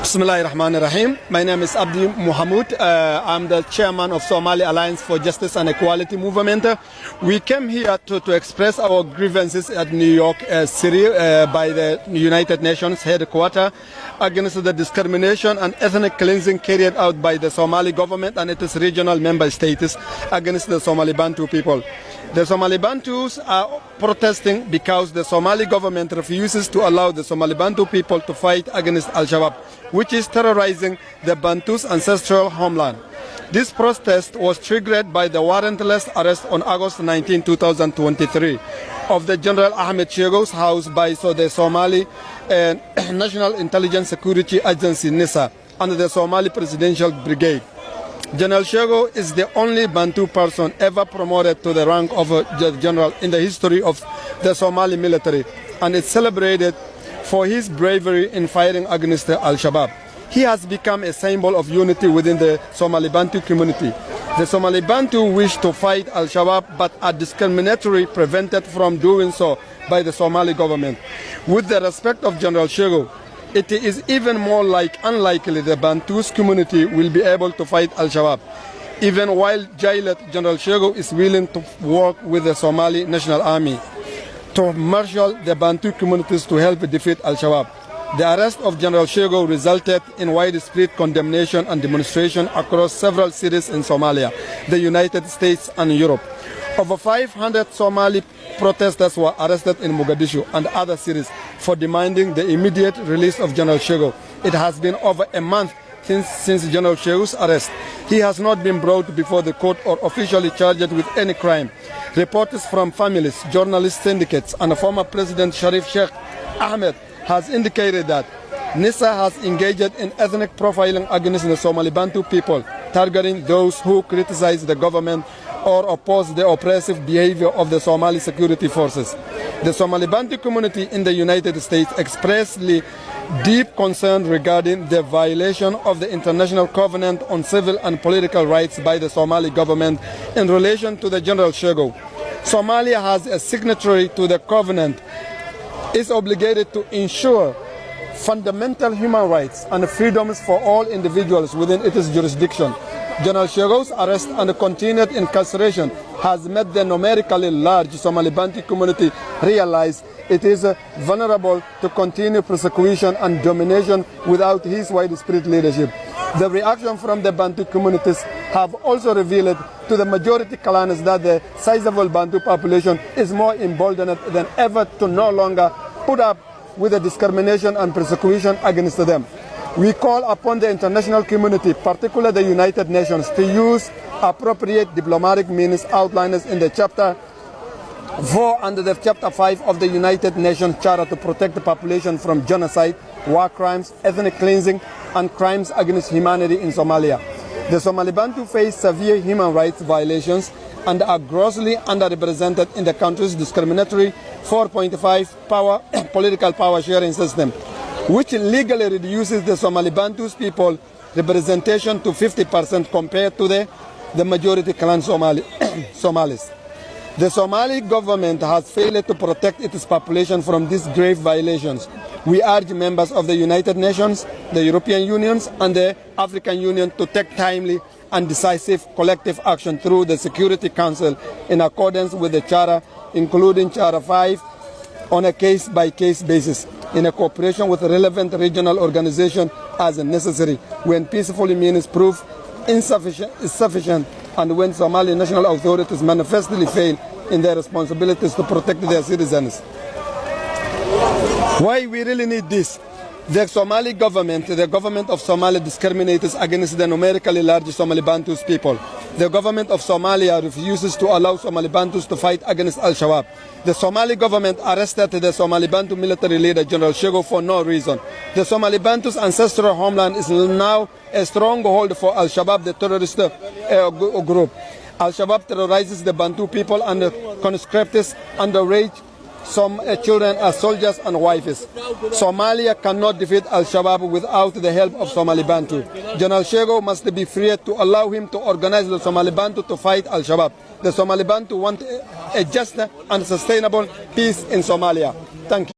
Bismillahir Rahmanir Rahim. My name is Abdi Mohamud. I'm the chairman of Somali Alliance for Justice and Equality Movement. We came here to express our grievances at New York City by the United Nations headquarters against the discrimination and ethnic cleansing carried out by the Somali government and its regional member states against the Somali Bantu people. The Somali Bantus are protesting because the Somali government refuses to allow the Somali Bantu people to fight against Al-Shabaab, which is terrorizing the Bantus' ancestral homeland. This protest was triggered by the warrantless arrest on August 19, 2023 of the General Ahmed Sheegoow's house by the Somali National Intelligence Security Agency NISA under the Somali Presidential Brigade. General Sheegoow is the only Bantu person ever promoted to the rank of a general in the history of the Somali military, and is celebrated for his bravery in fighting against Al-Shabaab. He has become a symbol of unity within the Somali Bantu community. The Somali Bantu wish to fight Al-Shabaab but are discriminatorily prevented from doing so by the Somali government. With the respect of General Sheegoow, it is even more unlikely the Bantus community will be able to fight Al-Shabaab, even while jailed General Sheegoow is willing to work with the Somali National Army to marshal the Bantu communities to help defeat Al-Shabaab. The arrest of General Sheegoow resulted in widespread condemnation and demonstration across several cities in Somalia, the United States and Europe. Over 500 Somali protesters were arrested in Mogadishu and other cities for demanding the immediate release of General Sheegoow. It has been over a month since General Sheegoow's arrest. He has not been brought before the court or officially charged with any crime. Reports from families, journalist syndicates, and former President Sharif Sheikh Ahmed has indicated that NISA has engaged in ethnic profiling against the Somali Bantu people, targeting those who criticize the government or oppose the oppressive behavior of the Somali security forces. The Somali Bantu community in the United States expressly deep concern regarding the violation of the International Covenant on Civil and Political Rights by the Somali government in relation to the General Sheegoow. Somalia, as a signatory to the covenant, is obligated to ensure fundamental human rights and freedoms for all individuals within its jurisdiction. General Sheegoow's arrest and continued incarceration has made the numerically large Somali Bantu community realize it is vulnerable to continued persecution and domination without his widespread leadership. The reaction from the Bantu communities have also revealed to the majority clans that the sizable Bantu population is more emboldened than ever to no longer put up with the discrimination and persecution against them. We call upon the international community, particularly the United Nations, to use appropriate diplomatic means outlined in the Chapter 4 and the Chapter 5 of the United Nations Charter to protect the population from genocide, war crimes, ethnic cleansing, and crimes against humanity in Somalia. The Somali Bantu face severe human rights violations and are grossly underrepresented in the country's discriminatory 4.5 political power sharing system, which legally reduces the Somali Bantus people representation to 50% compared to the majority clan Somalis. The Somali government has failed to protect its population from these grave violations. We urge members of the United Nations, the European Union, and the African Union to take timely and decisive collective action through the Security Council in accordance with the Charter, including Charter 5, on a case-by-case basis, in a cooperation with relevant regional organizations as necessary, when peaceful means prove insufficient, and when Somali national authorities manifestly fail in their responsibilities to protect their citizens. Why we really need this? The Somali government, the government of Somalia, discriminates against the numerically large Somali Bantus people. The government of Somalia refuses to allow Somali Bantus to fight against Al-Shabaab. The Somali government arrested the Somali Bantu military leader General Sheegoow for no reason. The Somali Bantu's ancestral homeland is now a stronghold for Al-Shabaab, the terrorist group. Al-Shabaab terrorizes the Bantu people and conscripts underage some children as soldiers and wives. Somalia cannot defeat Al-Shabaab without the help of Somali Bantu. General Sheegoow must be freed to allow him to organize the Somali Bantu to fight Al-Shabaab. The Somali Bantu want a just and sustainable peace in Somalia. Thank you.